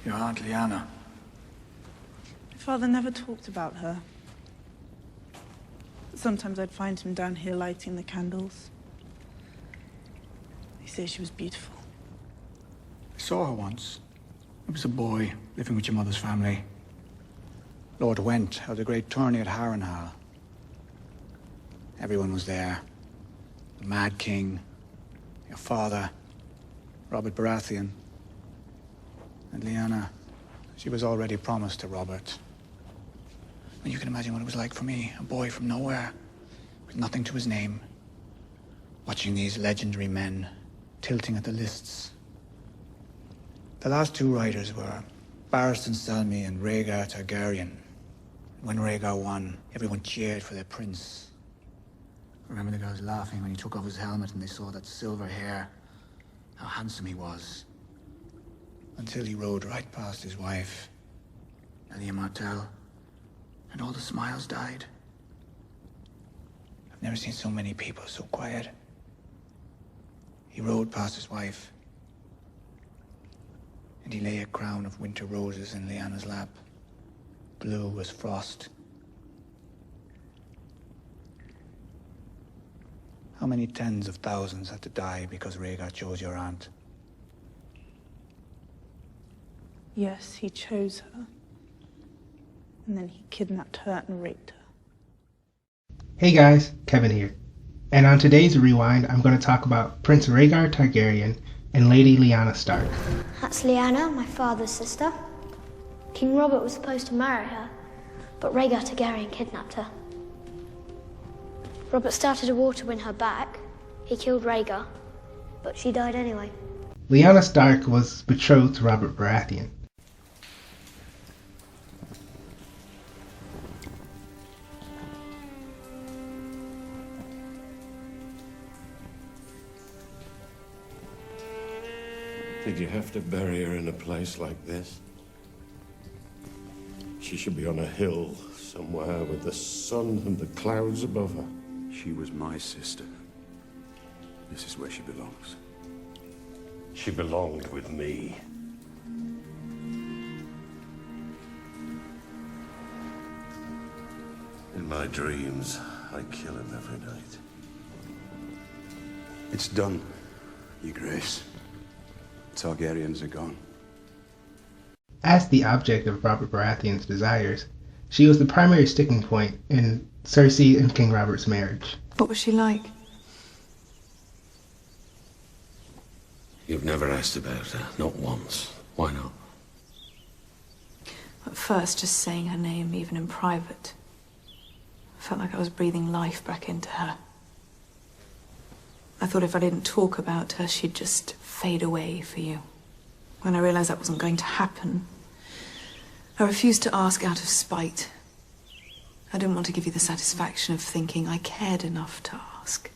Your Aunt Lyanna. My father never talked about her. Sometimes I'd find him down here lighting the candles. They say she was beautiful. I saw her once. I was a boy, living with your mother's family. Lord Went held a great tourney at Harrenhal. Everyone was there. The Mad King, your father, Robert Baratheon, and Lyanna. She was already promised to Robert. And you can imagine what it was like for me, a boy from nowhere, with nothing to his name, watching these legendary men tilting at the lists. The last two riders were Barristan Selmy and Rhaegar Targaryen. When Rhaegar won, everyone cheered for their prince. I remember the girls laughing when he took off his helmet and they saw that silver hair, how handsome he was. Until he rode right past his wife, Elia Martell, and all the smiles died. I've never seen so many people so quiet. He rode past his wife, and he lay a crown of winter roses in Lyanna's lap, blue as frost. How many tens of thousands had to die because Rhaegar chose your aunt? Yes, he chose her. And then he kidnapped her and raped her. Hey guys, Kevin here. And on today's Rewind, I'm going to talk about Prince Rhaegar Targaryen and Lady Lyanna Stark. That's Lyanna, my father's sister. King Robert was supposed to marry her, but Rhaegar Targaryen kidnapped her. Robert started a war to win her back. He killed Rhaegar, but she died anyway. Lyanna Stark was betrothed to Robert Baratheon. Did you have to bury her in a place like this? She should be on a hill somewhere with the sun and the clouds above her. She was my sister. This is where she belongs. She belonged with me. In my dreams, I kill him every night. It's done, Your Grace. Targaryens are gone. As the object of Robert Baratheon's desires, she was the primary sticking point in Cersei and King Robert's marriage. What was she like? You've never asked about her, not once. Why not? At first, just saying her name, even in private, I felt like I was breathing life back into her. I thought if I didn't talk about her, she'd just fade away for you. When I realized that wasn't going to happen, I refused to ask out of spite. I didn't want to give you the satisfaction of thinking I cared enough to ask.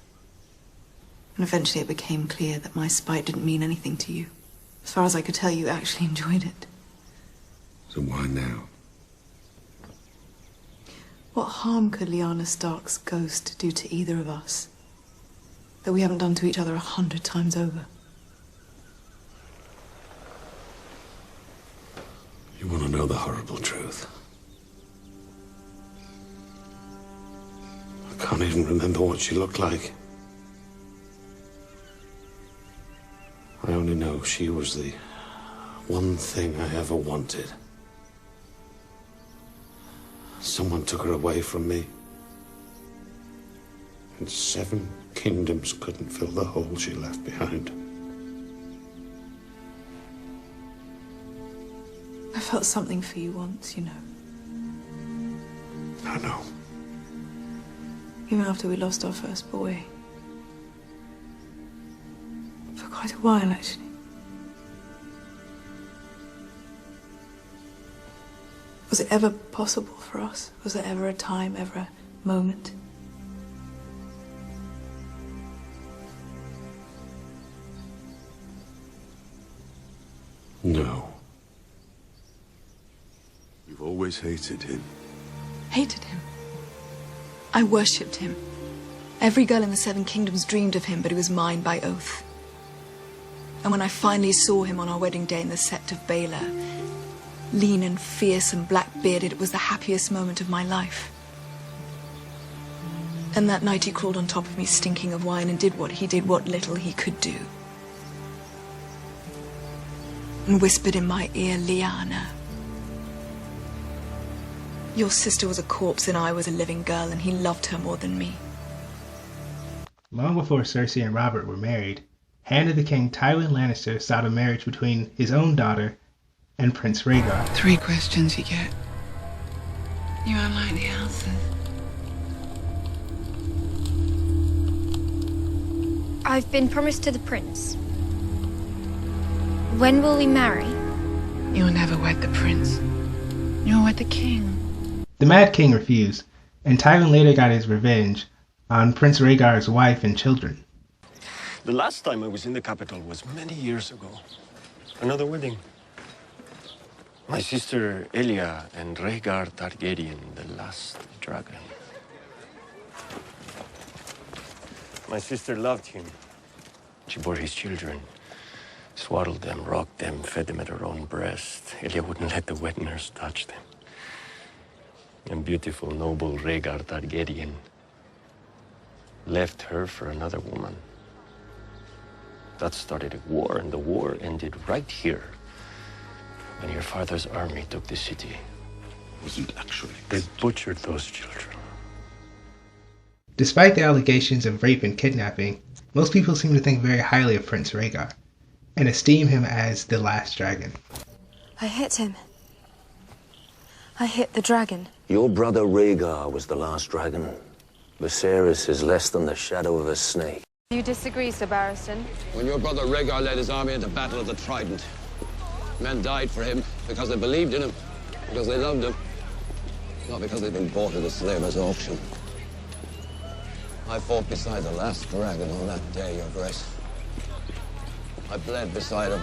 And eventually it became clear that my spite didn't mean anything to you. As far as I could tell, you actually enjoyed it. So why now? What harm could Lyanna Stark's ghost do to either of us that we haven't done to each other 100 times over? You want to know the horrible truth? I can't even remember what she looked like. I only know she was the one thing I ever wanted. Someone took her away from me. And 7 kingdoms couldn't fill the hole she left behind. I felt something for you once, you know. I know. Even after we lost our first boy. For quite a while, actually. Was it ever possible for us? Was there ever a time, ever a moment? No. You've always hated him. Hated him. I worshipped him. Every girl in the 7 kingdoms dreamed of him, but he was mine by oath. And when I finally saw him on our wedding day in the Sept of Baelor, Lean and fierce and black-bearded, it was the happiest moment of my life. And that night he crawled on top of me, stinking of wine, and did what little he could do. And whispered in my ear, Lyanna, your sister was a corpse and I was a living girl, and he loved her more than me. Long before Cersei and Robert were married, Hand of the King Tywin Lannister sought a marriage between his own daughter and Prince Rhaegar. 3 questions you get. You won't like the answers. I've been promised to the prince. When will we marry? You'll never wed the prince. You'll wed the king. The Mad King refused, and Tywin later got his revenge on Prince Rhaegar's wife and children. The last time I was in the capital was many years ago. Another wedding. My sister Elia and Rhaegar Targaryen, the last dragon. My sister loved him. She bore his children, swaddled them, rocked them, fed them at her own breast. Elia wouldn't let the wet nurse touch them. And beautiful, noble Rhaegar Targaryen left her for another woman. That started a war, and the war ended right here, when your father's army took the city. Wasn't actually. They butchered those children. Despite the allegations of rape and kidnapping, most people seem to think very highly of Prince Rhaegar, and esteem him as the last dragon. I hit him. I hit the dragon. Your brother Rhaegar was the last dragon. Viserys is less than the shadow of a snake. You disagree, Sir Barristan? When your brother Rhaegar led his army into battle at the Trident, men died for him because they believed in him, because they loved him, not because they'd been bought at a slaver's auction. I fought beside the last dragon on that day, Your Grace. I bled beside him.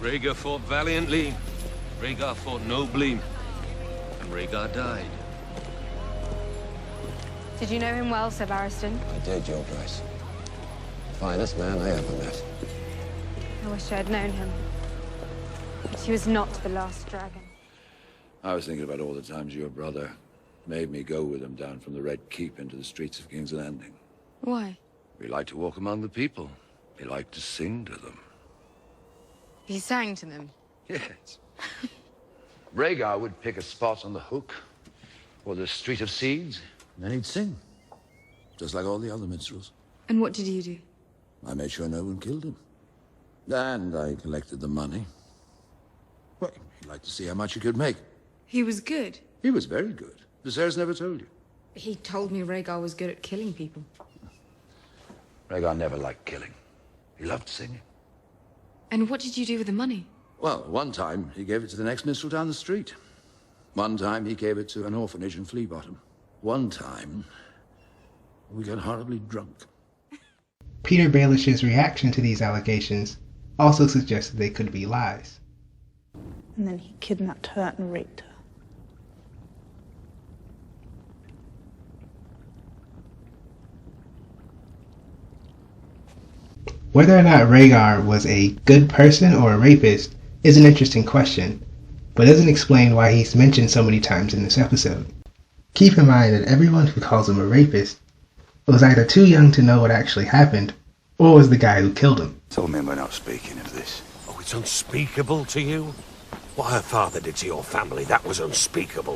Rhaegar fought valiantly, Rhaegar fought nobly, and Rhaegar died. Did you know him well, Sir Barristan? I did, Your Grace. The finest man I ever met. I wish I had known him. But he was not the last dragon. I was thinking about all the times your brother made me go with him down from the Red Keep into the streets of King's Landing. Why? He liked to walk among the people. He liked to sing to them. He sang to them. Yes. Rhaegar would pick a spot on the Hook or the Street of Seeds, and then he'd sing, just like all the other minstrels. And what did you do? I made sure no one killed him. And I collected the money. Well, he'd like to see how much he could make. He was good. He was very good. Viserys never told you. He told me Rhaegar was good at killing people. Rhaegar never liked killing. He loved singing. And what did you do with the money? Well, one time he gave it to the next minstrel down the street. One time he gave it to an orphanage in Flea Bottom. One time we got horribly drunk. Peter Baelish's reaction to these allegations also suggested they could be lies. And then he kidnapped her and raped her. Whether or not Rhaegar was a good person or a rapist is an interesting question, but doesn't explain why he's mentioned so many times in this episode. Keep in mind that everyone who calls him a rapist was either too young to know what actually happened, or was the guy who killed him. Told me we're not speaking of this. Oh, it's unspeakable to you? What her father did to your family, that was unspeakable.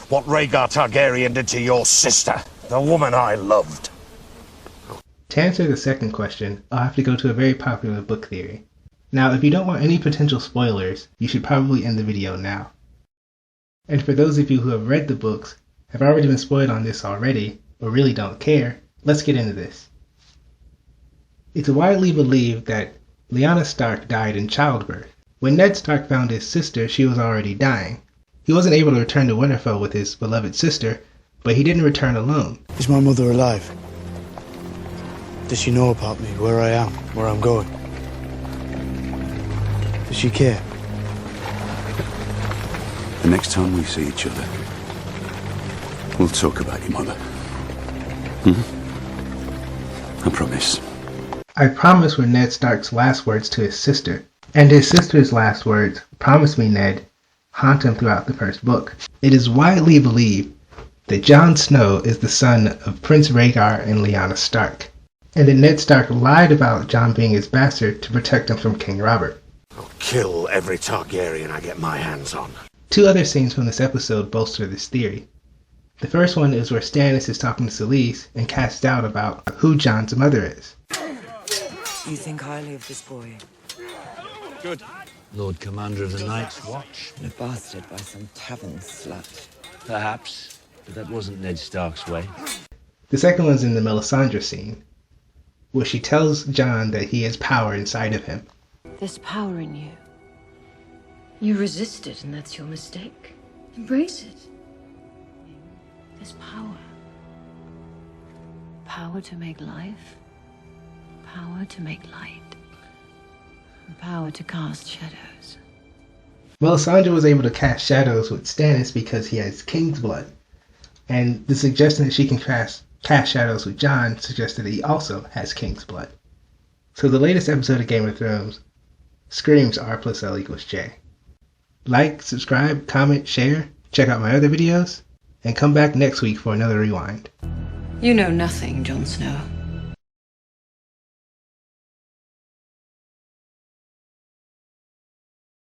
What Rhaegar Targaryen did to your sister, the woman I loved. To answer the second question, I'll have to go to a very popular book theory. Now, if you don't want any potential spoilers, you should probably end the video now. And for those of you who have read the books, have already been spoiled on this already, or really don't care, let's get into this. It's widely believed that Lyanna Stark died in childbirth. When Ned Stark found his sister, she was already dying. He wasn't able to return to Winterfell with his beloved sister, but he didn't return alone. Is my mother alive? Does she know about me, where I am, where I'm going? Does she care? The next time we see each other, we'll talk about your mother. I promise. I promise were Ned Stark's last words to his sister, And his sister's last words, "Promise me, Ned," haunt him throughout the first book. It is widely believed that Jon Snow is the son of Prince Rhaegar and Lyanna Stark, and that Ned Stark lied about Jon being his bastard to protect him from King Robert. I'll kill every Targaryen I get my hands on. Two other scenes from this episode bolster this theory. The first one is where Stannis is talking to Selyse and casts doubt about who Jon's mother is. You think highly of this boy? Good. Lord Commander of the Night's Watch. A bastard by some tavern slut. Perhaps, but that wasn't Ned Stark's way. The second one's in the Melisandre scene, where she tells Jon that he has power inside of him. There's power in you. You resist it, and that's your mistake. Embrace it. There's power. Power to make life. Power to make light. And power to cast shadows. Melisandre was able to cast shadows with Stannis because he has king's blood. And the suggestion that she can cast shadows with Jon suggests that he also has king's blood. So the latest episode of Game of Thrones screams R plus L equals J. Like, subscribe, comment, share, check out my other videos, and come back next week for another rewind. You know nothing, Jon Snow.